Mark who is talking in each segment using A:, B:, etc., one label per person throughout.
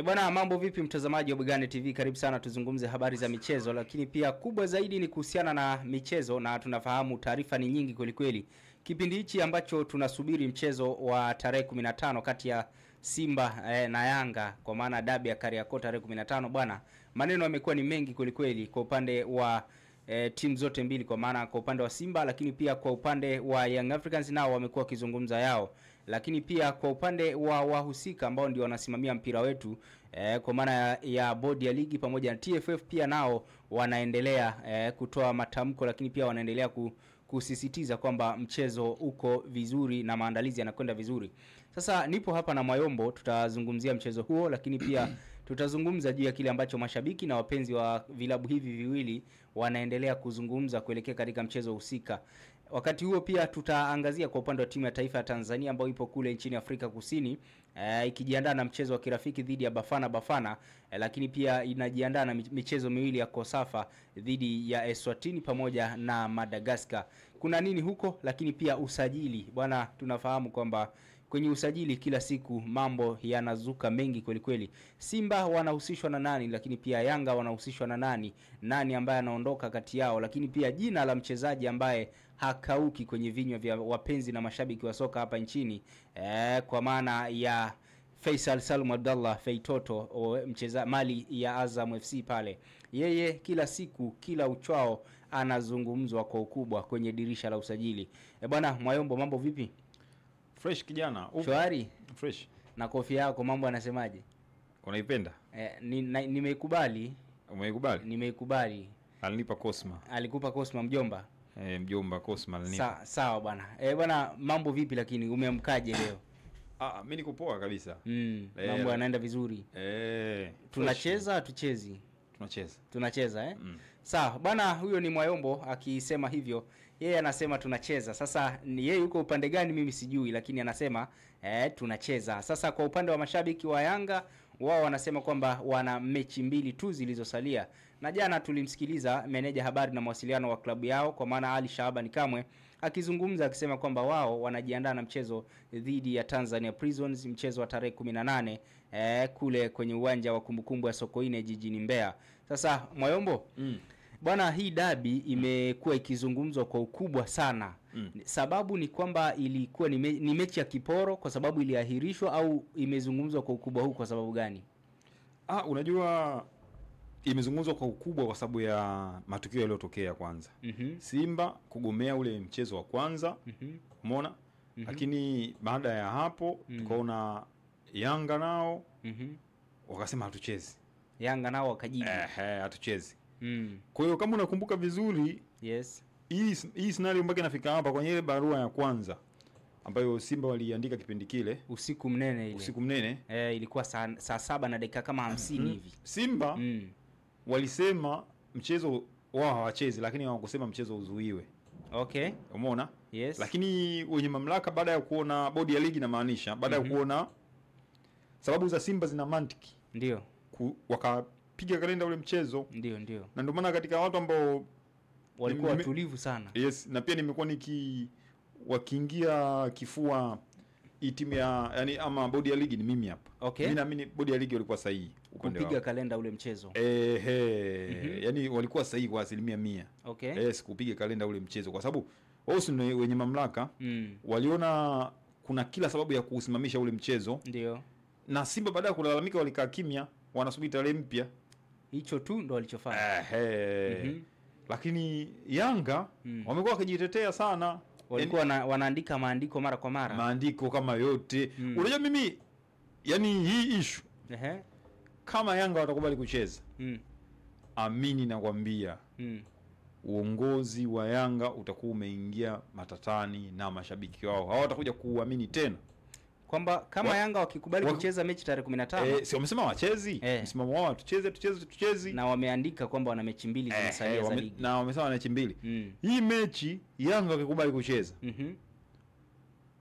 A: Bwana, mambo vipi mtazamaji wa Bugani TV? Karibu sana tuzungumze habari za michezo, lakini pia kubwa zaidi ni kuhusiana na michezo, na tunafahamu taarifa ni nyingi kweli kweli. Kipindi hichi ambacho tunasubiri mchezo wa tarehe 15 kati ya Simba na Yanga, kwa maana dabi ya Kariakoo tarehe 15 bwana, maneno yamekuwa ni mengi kweli kweli kwa upande wa timu zote mbili, kwa maana kwa upande wa Simba lakini pia kwa upande wa Young Africans nao wamekuwa kizungumza yao, lakini pia kwa upande wa wahusika ambao ndio wanasimamia mpira wetu kwa maana ya bodi ya ligi pamoja na TFF pia nao wanaendelea kutoa matamko, lakini pia wanaendelea kusisitiza kwamba mchezo uko vizuri na maandalizi yanakwenda vizuri. Sasa nipo hapa na Mwayombo, tutazungumzia mchezo huo, lakini pia tutazungumza juu ya kile ambacho mashabiki na wapenzi wa vilabu hivi viwili wanaendelea kuzungumza kuelekea katika mchezo husika. Wakati huo pia tutaangazia kwa upande wa timu ya taifa ya Tanzania ambayo ipo kule nchini Afrika Kusini ikijiandaa na mchezo wa kirafiki dhidi ya Bafana lakini pia inajiandaa na michezo miwili ya Kosafa dhidi ya Eswatini pamoja na Madagascar. Kuna nini huko? Lakini pia usajili. Bwana, tunafahamu kwamba kwenye usajili kila siku mambo yanazuka mengi kweli kweli. Simba wanahusishwa na nani, lakini pia Yanga wanahusishwa na nani ambaye anaondoka kati yao, lakini pia jina la mchezaji ambaye hakauki kwenye vinywa vya wapenzi na mashabiki wa soka hapa nchini kwa maana ya Faisal Salum Abdallah Feitoto, mcheza mali ya Azam FC pale. Yeye kila siku kila uchwao anazungumzwa kwa ukubwa kwenye dirisha la usajili. Bwana Mwayombo, mambo vipi?
B: Fresh kijana.
A: Shwari.
B: Fresh.
A: Na kofia yako mambo anasemaje?
B: Unaipenda?
A: Nimeikubali.
B: Umeikubali?
A: Nimeikubali.
B: Alinipa Cosma.
A: Alikupa Cosma mjomba?
B: Mjomba Cosma alinipa.
A: Sawa bwana. Bwana, mambo vipi lakini umeamkaje leo?
B: Mimi niko poa kabisa.
A: Mambo yanaenda vizuri. Tunacheza tuchezi. Tunacheza Sawa bwana, huyo ni Mwayombo akisema hivyo. Yeye anasema tunacheza. Sasa yeye yuko upande gani mimi sijui, lakini anasema tunacheza. Sasa kwa upande wa mashabiki wa Yanga, wao wanasema kwamba wana mechi mbili tu zilizosalia. Na jana tulimsikiliza meneja habari na mawasiliano wa klabu yao kwa maana Ali Shaabani Kamwe akizungumza akisema kwamba wao wanajiandaa na mchezo dhidi ya Tanzania Prisons, mchezo wa tarehe 18 kule kwenye uwanja wa kumbukumbu ya Sokoine jijini Mbeya. Sasa Mwayombo, bwana, hii dabi imekuwa ikizungumzwa kwa ukubwa sana. Sababu ni kwamba ilikuwa ni mechi ya kiporo kwa sababu iliahirishwa, au imezungumzwa kwa ukubwa huu kwa sababu gani?
B: Unajua imezungumzwa kwa ukubwa kwa sababu ya matukio yaliyotokea kwanza. Simba kugomea ule mchezo wa kwanza. Umeona? Lakini baada ya hapo tukaona Yanga nao wakasema hatuchezi.
A: Yanga nao wakajibu
B: hatuchezi. Kwa hiyo kama unakumbuka vizuri,
A: yes,
B: hii scenario mpaka inafika hapa kwenye ile barua ya kwanza ambayo Simba waliandika kipindi kile
A: usiku mnene ile.
B: Usiku mnene
A: ilikuwa saa 7 na dakika kama 50 hivi.
B: Simba walisema mchezo wao hawachezi, lakini hawakusema mchezo uzuiwe.
A: Okay.
B: Umeona?
A: Yes.
B: Lakini wenye mamlaka baada ya kuona bodi ya ligi na maanisha baada ya kuona sababu za Simba zina mantiki,
A: ndio
B: wakapiga kalenda ule mchezo.
A: Ndio.
B: Na ndio maana katika watu ambao
A: walikuwa watulivu sana.
B: Yes, na pia nimekuwa wakiingia kifua timu ya ama bodi ya ligi ni mimi hapa.
A: Okay.
B: Mimi naamini bodi ya ligi walikuwa sahihi
A: kupiga kalenda ule mchezo.
B: Walikuwa sahihi kwa 100%.
A: Okay.
B: Yes, kupiga kalenda ule mchezo kwa sababu wao ni wenye mamlaka. Waliona kuna kila sababu ya kusimamisha ule mchezo.
A: Ndio.
B: Na Simba baada ya kulalamika walikaa kimya, wanasubiri tarehe mpya.
A: Hicho tu ndo walichofanya.
B: Lakini Yanga wamekuwa wakijitetea sana.
A: Walikuwa wanaandika maandiko mara kwa mara.
B: Maandiko kama yote. Unajua mimi hii issue. Kama Yanga watakubali kucheza. Amini nakwambia. Uongozi wa Yanga utakuwa umeingia matatani na mashabiki wao. Hawatakuja kuamini tena.
A: Kwamba kama Yanga wakikubali kucheza mechi tarehe 15,
B: si wamesema wachezi, msimamo wao tucheze
A: na wameandika kwamba wana mechi mbili zinasalia za ligi.
B: Na wamesema wana mechi mbili. Hii mechi Yanga wakikubali kucheza,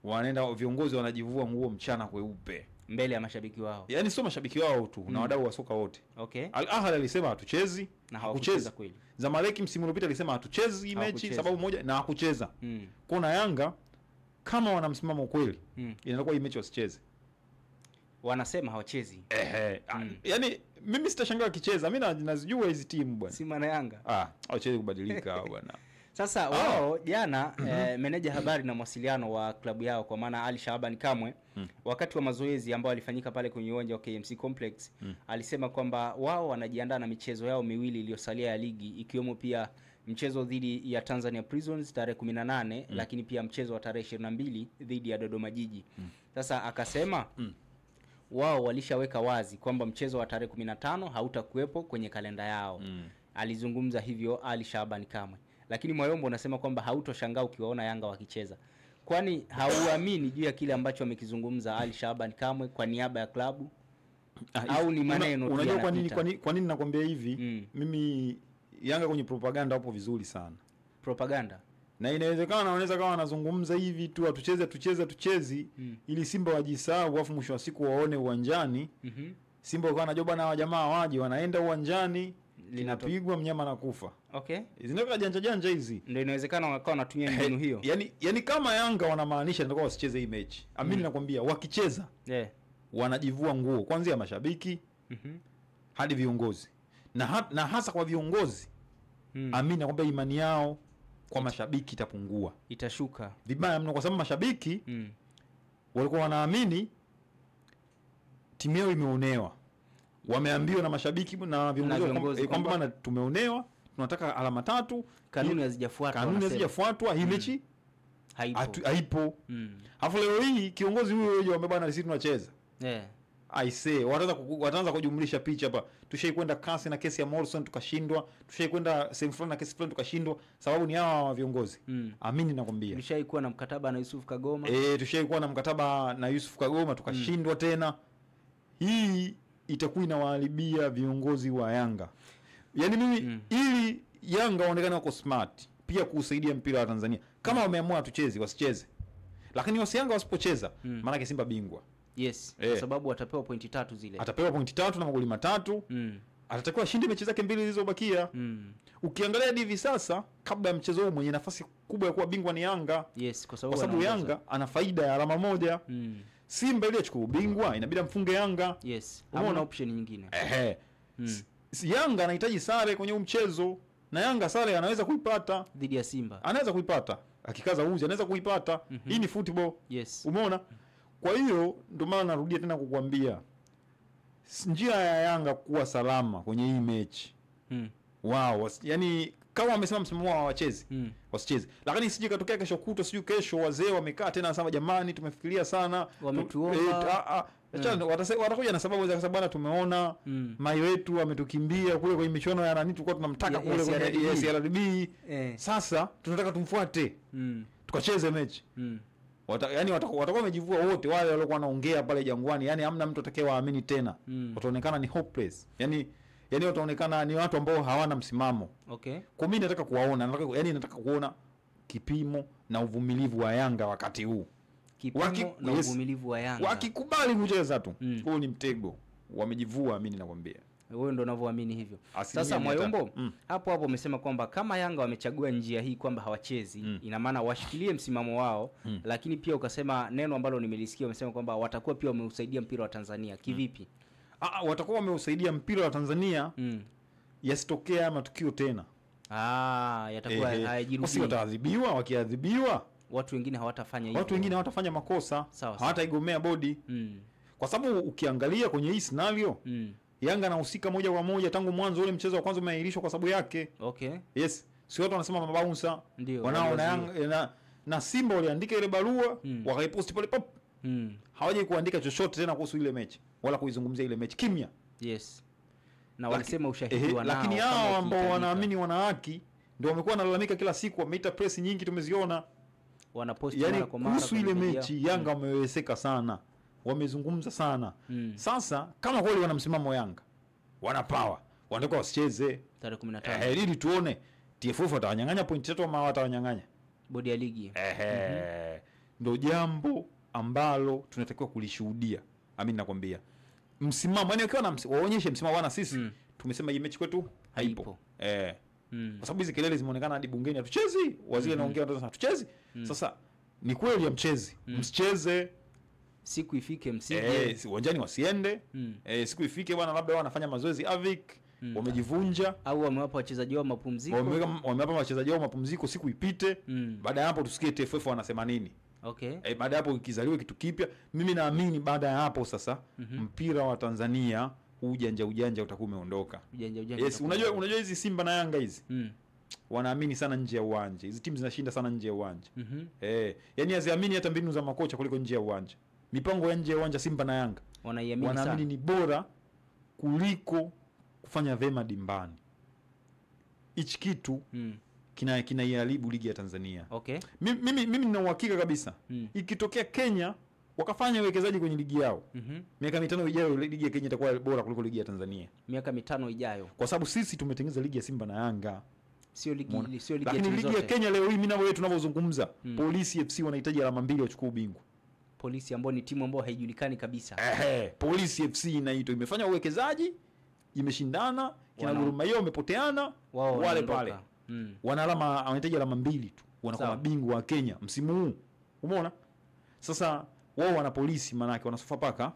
B: wanaenda viongozi wanajivua nguo mchana kweupe
A: mbele ya mashabiki wao.
B: Yaani sio mashabiki wao tu, na wadau wa soka wote.
A: Okay.
B: Al Ahly alisema hatuchezi
A: na hakucheza kweli.
B: Zamalek msimu uliopita alisema hatuchezi hii mechi sababu moja na hakucheza. Kuna Yanga kama wana msimamo kweli, inakuwa hii mechi wasicheze.
A: wanasema hawachezi.
B: Yaani mimi sitashangaa kicheza. Mimi nazijua hizi timu bwana.
A: Simba na Yanga.
B: Hawachezi kubadilika bwana.
A: Sasa wao jana meneja habari na mawasiliano wa klabu yao kwa maana Ali Shaban Kamwe wakati wa mazoezi ambao alifanyika pale kwenye uwanja wa KMC Complex alisema kwamba wao wanajiandaa na michezo yao miwili iliyosalia ya ligi, ikiwemo pia mchezo dhidi ya Tanzania Prisons tarehe 18 lakini pia mchezo wa tarehe 22 dhidi ya Dodoma Jiji. Sasa akasema wao walishaweka wazi kwamba mchezo wa tarehe 15 hautakuwepo kwenye kalenda yao. Alizungumza hivyo Ali Shaban Kamwe. Lakini Mwayombo unasema kwamba hautoshangaa ukiwaona Yanga wakicheza. Kwani hauamini juu ya kile ambacho amekizungumza Ali Shaban Kamwe kwa niaba ya klabu? Au ni maneno tu?
B: Unajua kwa nini nakwambia hivi? Mimi Yanga kwenye propaganda hapo vizuri sana.
A: Propaganda.
B: Na inawezekana wanaweza kama wanazungumza hivi tu tucheze ili Simba wajisahau afu mwisho wa siku waone uwanjani. Simba wakawa wanajua bana wa jamaa waje wanaenda uwanjani linapigwa mnyama na kufa.
A: Okay.
B: Zinaweka janja hizi.
A: Ndio inawezekana wakawa wanatumia mbinu hiyo.
B: Yaani kama Yanga wanamaanisha ndio wasicheze hii mechi. Amini nakwambia wakicheza wanajivua nguo kuanzia mashabiki hadi viongozi. Na hasa kwa viongozi. Amini nakwambia imani yao kwa mashabiki itapungua.
A: Itashuka.
B: Vibaya mno kwa sababu mashabiki walikuwa wanaamini timu yao imeonewa. Wameambiwa na mashabiki na viongozi kwamba bana tumeonewa, tunataka alama 3,
A: kanuni hazijafuatwa,
B: hii mechi haipo. Alafu leo hii kiongozi huyo yeye amebana sisi tunacheza. I say wataanza kujumlisha picha hapa. Tushaikwenda kasi na kesi ya Morrison tukashindwa, tushaikwenda sehemu fulani na kesi fulani tukashindwa, sababu ni hawa viongozi. Amini nakwambia.
A: Tushaikuwa na mkataba na Yusuf Kagoma.
B: Tushaikuwa na mkataba na Yusuf Kagoma tukashindwa tena. Hii itakuwa inawaharibia viongozi wa Yanga. Yaani mimi ili Yanga waonekane wako smart pia kusaidia mpira wa Tanzania. Kama wameamua tucheze wasicheze. Lakini Yanga wasipocheza maana yake Simba bingwa.
A: Yes, kwa sababu atapewa pointi 3 zile.
B: Atapewa pointi 3 na magoli 3. Atatakiwa ashinde mechi zake 2 zilizobakia. Ukiangalia hivi sasa kabla ya mchezo huu mwenye nafasi kubwa ya kuwa bingwa ni Yanga.
A: Yes, kwa
B: sababu Yanga ana faida ya alama 1. Simba ile achukua ubingwa inabidi amfunge Yanga.
A: Yes. Hamna option nyingine.
B: Yanga anahitaji sare kwenye mchezo na Yanga sare anaweza kuipata
A: dhidi ya Simba.
B: Anaweza kuipata. Akikaza uzi anaweza kuipata. Hii ni football.
A: Yes.
B: Umeona? Kwa hiyo ndio maana narudia tena kukuambia njia ya Yanga kuwa salama kwenye hii mechi. Yaani kama wamesema msimamo wao wacheze, wasicheze. Lakini sije katokea kesho kuto, siju kesho wazee wamekaa tena nasema jamani tumefikiria sana,
A: wametuomba.
B: Watakuja na sababu za sababu tumeona mai wetu ametukimbia kule kwenye michuano ya nani tulikuwa tunamtaka kule kwenye CRDB. Sasa tunataka tumfuate. Tukacheze mechi. Yaani watakuwa wamejivua wote wale waliokuwa wanaongea pale Jangwani, yaani hamna mtu atakayewaamini tena. Wataonekana ni hopeless. Yaani wataonekana ni watu ambao hawana msimamo.
A: Okay.
B: Kwa mimi nataka kuwaona, nataka kuona kipimo na uvumilivu wa Yanga wakati huu.
A: Kipimo na uvumilivu wa Yanga.
B: Wakikubali kucheza tu. Huu ni mtego. Wamejivua mimi nakwambia.
A: Wewe ndio unavyoamini hivyo. Sasa Mwayombo, hapo umesema kwamba kama Yanga wamechagua njia hii kwamba hawachezi, ina maana washikilie msimamo wao, lakini pia ukasema neno ambalo nimelisikia umesema kwamba watakuwa pia wameusaidia mpira wa Tanzania. Kivipi?
B: Watakuwa wameusaidia mpira wa Tanzania yasitokea matukio tena.
A: Yatakuwa hayajirudi.
B: Sio wataadhibiwa, wakiadhibiwa
A: watu wengine hawatafanya hivyo.
B: Watu wengine hawatafanya makosa, hawataigomea bodi. Kwa sababu ukiangalia kwenye hii scenario Yanga anahusika moja kwa moja tangu mwanzo. Ule mchezo wa kwanza umeahirishwa kwa sababu yake.
A: Okay.
B: Yes. Sio watu wanasema mabouncer. Wanao na Yanga na Simba waliandika ile barua, wakaiposti pale pop. Hawaje kuandika chochote tena kuhusu ile mechi wala kuizungumzia ile mechi. Kimya.
A: Yes. Na walisema ushahidi wanao.
B: Lakini hao ambao wanaamini wana haki ndio wamekuwa wanalalamika kila siku, wameita press nyingi tumeziona.
A: Wanaposti mara kwa mara
B: kuhusu ile mechi. Yanga wameweseka sana. Wamezungumza sana. Sasa kama kweli wana msimamo Yanga, wana power, wanataka wasicheze
A: tarehe 15.
B: Ili tuone TFF watawanyang'anya point 3 ama watawanyang'anya
A: bodi ya ligi.
B: Ndio jambo ambalo tunatakiwa kulishuhudia. Amini nakwambia. Msimamo, yani ukiwa waonyeshe msimamo wana sisi. Tumesema hii mechi kwetu haipo. Kwa sababu hizi kelele zimeonekana hadi bungeni hatuchezi, waziri anaongea ndio hatuchezi. Sasa ni kweli ya mchezi. Msicheze.
A: Siku ifike msije.
B: Uwanjani wasiende. Siku ifike bwana, labda wanafanya mazoezi AVIC, wamejivunja
A: au wamewapa wachezaji wao mapumziko.
B: Wamewapa wachezaji wao mapumziko, siku ipite. Baada ya hapo tusikie TFF wanasema nini.
A: Okay.
B: Baada ya hapo ikizaliwa kitu kipya, mimi naamini baada ya hapo sasa mpira wa Tanzania ujanja utakuwa umeondoka. Yes, unajua hizi Simba na Yanga hizi. Wanaamini sana nje ya uwanja. Hizi timu zinashinda sana nje ya uwanja. Yaani haziamini hata mbinu za makocha kuliko nje ya uwanja. Mipango ya nje ya uwanja Simba na Yanga wanaamini ni bora kuliko kufanya vema dimbani. Hichi kitu kinaiharibu ligi ya Tanzania.
A: Okay.
B: Mimi nina uhakika kabisa. Ikitokea Kenya wakafanya uwekezaji kwenye ligi yao, miaka 5 ijayo ligi ya Kenya itakuwa bora kuliko ligi ya Tanzania.
A: Miaka 5 ijayo.
B: Kwa sababu sisi tumetengeneza ligi ya Simba na Yanga.
A: Sio ligi
B: lakini ligi ya Kenya leo hii mimi na wewe tunavyozungumza, Polisi FC wanahitaji alama 2 wachukue ubingwa.
A: Polisi ambao ni timu ambayo haijulikani kabisa.
B: Polisi FC inaitwa imefanya uwekezaji, imeshindana, kina Gor Mahia wamepoteana, wale pale. Wana alama, wanahitaji alama 2 tu. Wanakuwa mabingwa wa Kenya msimu huu. Umeona? Sasa wao wana Polisi manake wana Sofapaka,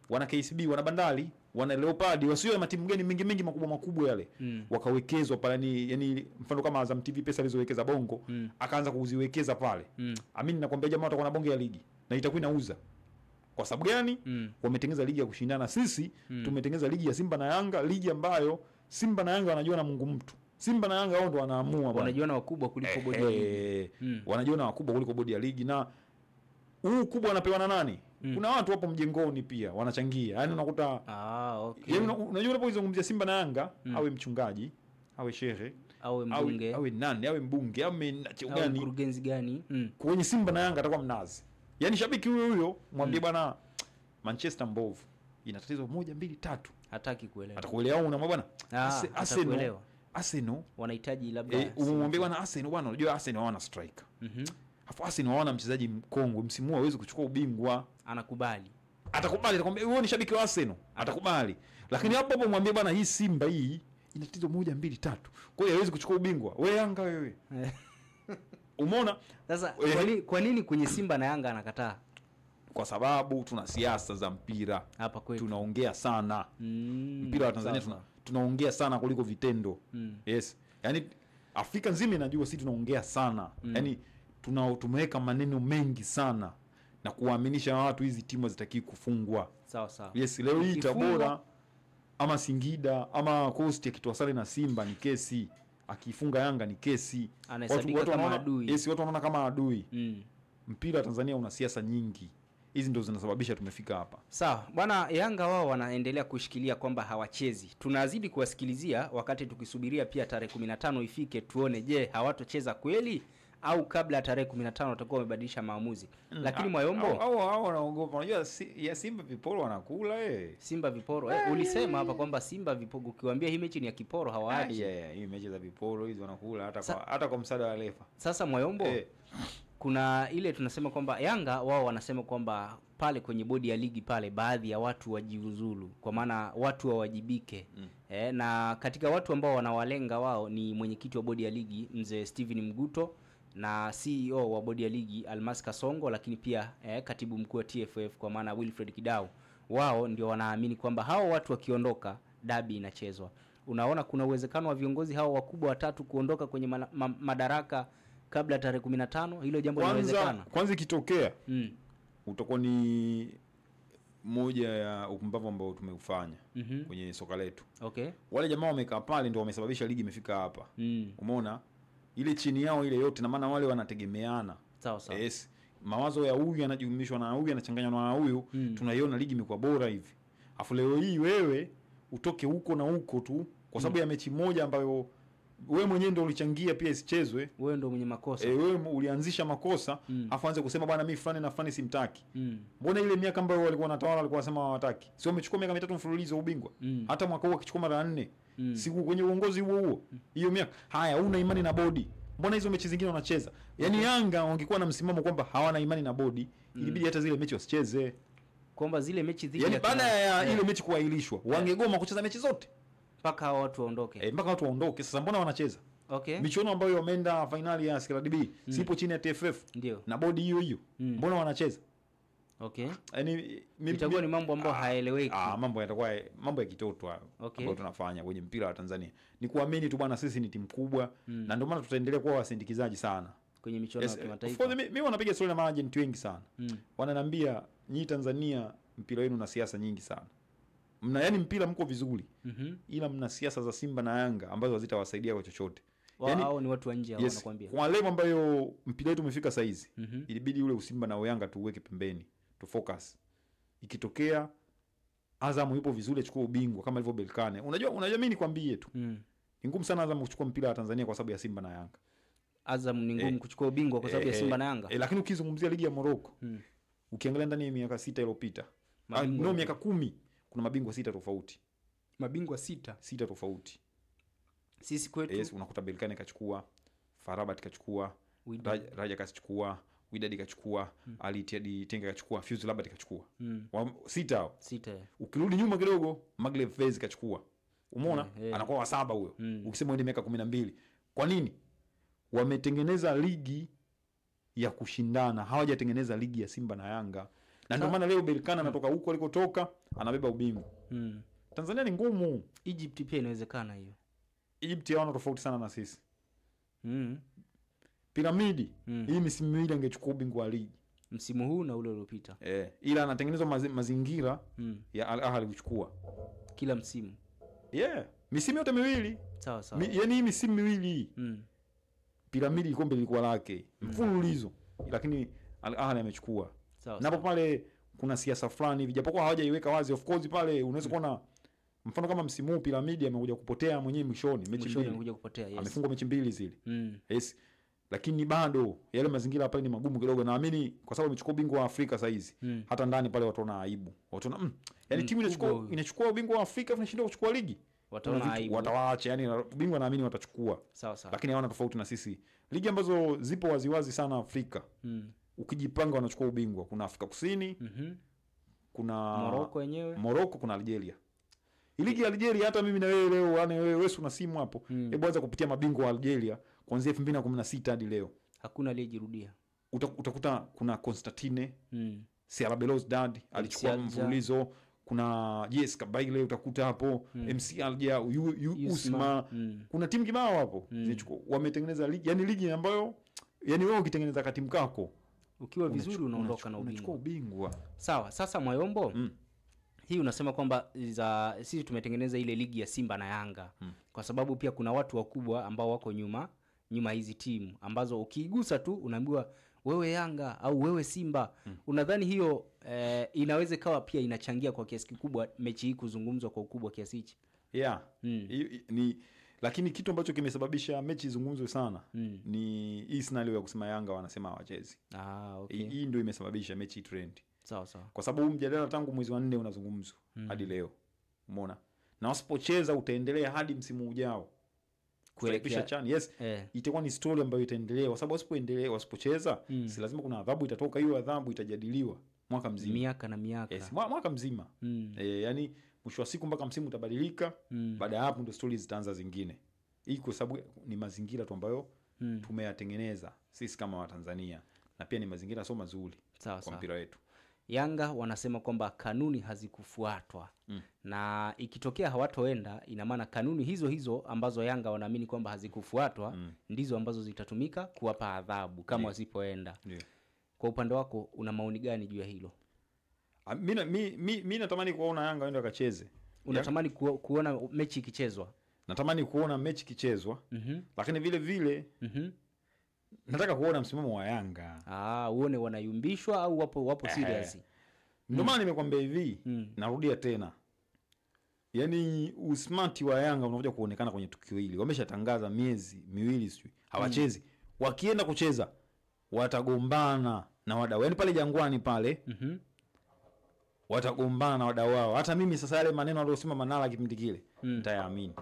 B: wana KCB, wana Bandari, wana Leopard, wasio matimu gani mingi makubwa yale. Wakawekezwa pale, yani mfano kama Azam TV pesa alizowekeza Bongo, akaanza kuziwekeza pale. Amini nakwambia jamaa watakuwa na bonge ya ligi na itakuwa inauza. Kwa sababu gani? Wametengeneza ligi ya kushindana. Sisi tumetengeneza ligi ya Simba na Yanga, ligi ambayo Simba na Yanga wanajua na Mungu mtu. Simba na Yanga wao ndo wanaamua bwana.
A: Wanajiona wakubwa kuliko bodi ya ligi.
B: Wanajiona wakubwa kuliko bodi ya ligi, na huu kubwa anapewa na nani? Kuna watu hapo mjengoni pia wanachangia. Yaani unakuta
A: okay.
B: Yaani unajua unapozungumzia Simba na Yanga, awe mchungaji, awe shehe,
A: awe mbunge,
B: awe nani, awe mbunge,
A: awe mkurugenzi gani?
B: Kwenye Simba na Yanga atakuwa mnazi. Yaani shabiki huyo mwambie bwana Manchester mbovu, ina tatizo 1 2 3.
A: Hataki kuelewa.
B: Atakuelewa unamwambia bwana Arsenal
A: wanahitaji labda
B: umwambie bwana Arsenal bwana, unajua Arsenal hawana striker. Afu Arsenal hawana mchezaji mkongwe, msimu huu hawezi kuchukua ubingwa.
A: Anakubali.
B: Atakubali, atakwambia wewe ni shabiki wa Arsenal, atakubali. Lakini hapo mwambie bwana hii Simba hii ina tatizo 1 2 3. Kwa hiyo hawezi kuchukua ubingwa. Wewe Yanga wewe. Umeona?
A: Sasa kwa nini kwenye Simba na Yanga anakataa?
B: Kwa sababu tuna siasa za mpira
A: hapa kwetu.
B: Tunaongea sana. Mpira wa Tanzania tunaongea sana kuliko vitendo. Yes. Yaani Afrika nzima inajua sisi tunaongea sana. Yaani tumeweka maneno mengi sana na kuwaaminisha watu hizi timu zitaki kufungwa.
A: Sawa sawa.
B: Yes, leo hii Tabora ama Singida ama Coast akitoa sare na Simba ni kesi. Akifunga Yanga ni kesi.
A: Watu kama adui.
B: Yes, watu wanaona kama adui. Mpira wa Tanzania una siasa nyingi. Hizi ndio zinasababisha tumefika hapa.
A: Sawa. Bwana Yanga wao wanaendelea kushikilia kwamba hawachezi. Tunazidi kuwasikilizia wakati tukisubiria pia tarehe 15 ifike tuone je, hawatocheza kweli au kabla ya tarehe 15 watakuwa wamebadilisha maamuzi. Lakini Mwayombo
B: hao wanaogopa. Unajua ya Simba viporo wanakula
A: Simba viporo. Ulisema hapa kwamba Simba viporo, ukiwaambia hii mechi ni ya kiporo hawaachi.
B: Hii mechi za viporo hizi wanakula hata kwa msaada wa refa.
A: Sasa Mwayombo kuna ile tunasema kwamba Yanga wao wanasema kwamba pale kwenye bodi ya ligi pale baadhi ya watu wajiuzulu, kwa maana watu wawajibike. Na katika watu ambao wanawalenga wao ni mwenyekiti wa bodi ya ligi mzee Steven Mguto na CEO wa bodi ya ligi Almas Kasongo, lakini pia katibu mkuu wa TFF kwa maana Wilfred Kidau. Wao ndio wanaamini kwamba hao watu wakiondoka dabi inachezwa. Unaona kuna uwezekano wa viongozi hao wakubwa watatu kuondoka kwenye madaraka kabla tarehe 15? Hilo jambo linawezekana.
B: Kwanza ikitokea utakuwa ni moja ya upumbavu ambao tumeufanya kwenye soka letu.
A: Okay.
B: Wale jamaa wamekaa pale ndio wamesababisha ligi imefika hapa. Umeona? Ile chini yao ile yote na maana wale wanategemeana.
A: Sawa sawa.
B: Yes. Mawazo ya huyu yanajumlishwa na huyu, yanachanganywa na huyu, tunaiona ligi imekuwa bora hivi. Afu leo hii wewe utoke huko na huko tu kwa sababu ya mechi moja ambayo wewe mwenyewe ndio ulichangia pia isichezwe.
A: Wewe ndio mwenye makosa.
B: Wewe ulianzisha makosa, afu anze kusema bwana mimi fulani na fulani simtaki. Mbona ile miaka ambayo walikuwa wanatawala walikuwa wanasema hawataki? Sio umechukua miaka 3 mfululizo ubingwa. Hata mwaka huu akichukua mara 4. Siku kwenye uongozi huo. Hiyo miaka. Haya, una imani na bodi. Mbona hizo mechi zingine wanacheza? Yaani Yanga wangekuwa na msimamo kwamba hawana imani na bodi, ilibidi hata zile mechi wasicheze.
A: Kwamba zile mechi zile
B: yaani baada ya ile mechi kuahirishwa, wangegoma kucheza mechi zote
A: mpaka watu waondoke.
B: Mpaka watu waondoke. Sasa mbona wanacheza?
A: Okay.
B: Michuano ambayo wameenda finali ya CRDB sipo chini ya TFF.
A: Ndio.
B: Na bodi hiyo hiyo. Mbona wanacheza?
A: Okay.
B: Yaani
A: itakuwa ni mambo ambayo hayaeleweki.
B: Mambo yatakuwa mambo ya kitoto hayo.
A: Okay.
B: Ambayo tunafanya kwenye mpira wa Tanzania. Ni kuamini tu bwana, sisi ni timu kubwa na ndio maana tutaendelea kuwa wasindikizaji sana
A: kwenye michuano ya kimataifa.
B: Of course mimi wanapiga story na maagent wengi sana. Wananiambia nyinyi Tanzania mpira wenu na siasa nyingi sana. Yaani mpira mko vizuri. Ila mna siasa za Simba na Yanga ambazo hazitawasaidia kwa chochote.
A: Yaani ni watu wa nje hao wanakuambia.
B: Kwa level ambayo mpira wetu umefika saa hizi, ilibidi ule Simba na Yanga tuweke pembeni, tu focus. Ikitokea Azam yupo vizuri achukue ubingwa kama ilivyo Berkane. Unajua mimi nikwambie tu. Ni ngumu sana Azam kuchukua mpira wa Tanzania kwa sababu ya Simba na Yanga.
A: Azam ni ngumu kuchukua ubingwa kwa sababu ya Simba na Yanga.
B: Lakini ukizungumzia ligi ya Morocco, ukiangalia ndani ya miaka 6 iliyopita, miaka 10 kuna mabingwa 6 tofauti.
A: Mabingwa 6
B: tofauti.
A: Sisi kwetu
B: unakuta Berkane kachukua, Farabat kachukua, Raja kachukua, Wydad kachukua, Ali Ittihad Tenga kachukua, Fuse Rabat kachukua. 6 hao.
A: 6.
B: Ukirudi nyuma kidogo, Maghreb Fez kachukua. Umeona? Anakuwa wa 7 huyo. Ukisema ndio miaka 12. Kwa nini? Wametengeneza ligi ya kushindana, hawajatengeneza ligi ya Simba na Yanga. Na ndio maana leo Berkane anatoka huko alikotoka, anabeba ubingwa. Tanzania ni ngumu.
A: Egypt pia inawezekana hiyo.
B: Egypt yao tofauti sana na sisi. Piramidi hii msimu miwili angechukua ubingwa wa ligi.
A: Msimu huu na ule uliopita.
B: Ila anatengenezwa mazingira ya Al Ahly kuchukua
A: kila msimu.
B: Misimu yote miwili.
A: Sawa sawa.
B: Yaani hii misimu miwili. Piramidi kombe lilikuwa lake. Mfululizo. Lakini Al Ahly amechukua. Napo pale kuna siasa fulani hivi japokuwa hawajaiweka wazi. Of course pale unaweza kuona mfano kama msimu huu Piramidi amekuja kupotea mwenyewe mwishoni, mechi mbili
A: amekuja kupotea.
B: Amefungwa mechi mbili zile. Lakini bado yale mazingira pale ni magumu kidogo. Naamini kwa sababu amechukua ubingwa wa Afrika sasa hizi. Hata ndani pale wataona aibu. Wataona yaani timu inachukua ubingwa wa Afrika inashindwa kuchukua ligi.
A: Wataona aibu.
B: Watawaacha yani ubingwa naamini watachukua.
A: Sawa sawa.
B: Lakini hawana tofauti na sisi. Ligi ambazo zipo waziwazi sana Afrika. Ukijipanga wanachukua ubingwa. Kuna Afrika Kusini. Kuna
A: Morocco wenyewe.
B: Morocco, kuna Algeria. Ligi ya Algeria hata mimi na wewe leo yani wewe una simu hapo. Hebu anza kupitia mabingwa wa Algeria kuanzia 2016 hadi leo.
A: Hakuna aliyejirudia.
B: Utakuta kuna Constantine, CR Belouizdad alichukua mfululizo, kuna JS Kabylie utakuta hapo, MC Alger, Usma, kuna timu kibao hapo. Wametengeneza ligi, yani ligi ambayo yani wewe ukitengeneza katimu kako
A: ukiwa vizuri unaondoka na ubingwa.
B: Unachukua ubingwa.
A: Sawa, sasa Mwayombo. Hii unasema kwamba sisi tumetengeneza ile ligi ya Simba na Yanga. Kwa sababu pia kuna watu wakubwa ambao wako nyuma hizi timu ambazo ukiigusa tu unaambiwa wewe Yanga au wewe Simba. Unadhani hiyo inaweza kawa pia inachangia kwa kiasi kikubwa mechi hii kuzungumzwa kwa ukubwa kiasi hichi?
B: Lakini kitu ambacho kimesababisha mechi izungumzwe sana ni hii scenario ya kusema Yanga wanasema hawachezi.
A: Okay.
B: Hii ndio imesababisha mechi trend.
A: Sawa sawa.
B: Kwa sababu mjadala tangu mwezi wa 4 unazungumzwa hadi leo. Umeona? Na wasipocheza utaendelea hadi msimu ujao. Kuelekea chani. Itakuwa ni story ambayo itaendelea kwa sababu wasipocheza si lazima kuna adhabu itatoka. Hiyo adhabu itajadiliwa mwaka mzima.
A: Miaka na miaka.
B: Mwaka mzima. Yani mwisho wa siku mpaka msimu utabadilika. Baada ya hapo ndio stories zitaanza zingine. Hii kwa sababu ni mazingira tu ambayo tumeyatengeneza sisi kama Watanzania na pia ni mazingira sio mazuri kwa mpira wetu.
A: Yanga wanasema kwamba kanuni hazikufuatwa. Na ikitokea hawatoenda ina maana kanuni hizo ambazo Yanga wanaamini kwamba hazikufuatwa ndizo ambazo zitatumika kuwapa adhabu kama wasipoenda. Kwa upande wako una maoni gani juu ya hilo?
B: Mimi natamani kuona Yanga waende wakacheze.
A: Unatamani kuona mechi ikichezwa?
B: Natamani kuona mechi ikichezwa. Lakini vile vile nataka kuona msimamo wa Yanga.
A: Uone wanayumbishwa au wapo serious.
B: Ndio maana nimekwambia hivi, narudia tena. Yaani usmart wa Yanga unakuja kuonekana kwenye tukio hili. Wameshatangaza miezi miwili sijui hawachezi. Wakienda kucheza watagombana na wadau. Yaani pale Jangwani pale watagombana na wadau wao. Hata mimi sasa yale maneno aliyosema Manara kipindi kile nitayaamini.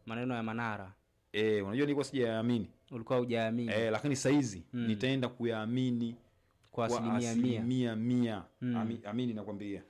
A: Maneno ya Manara.
B: Unajua nilikuwa sijayaamini.
A: Ulikuwa hujaamini.
B: Lakini sasa hizi nitaenda kuyaamini
A: kwa asilimia 100.
B: Amini nakwambia.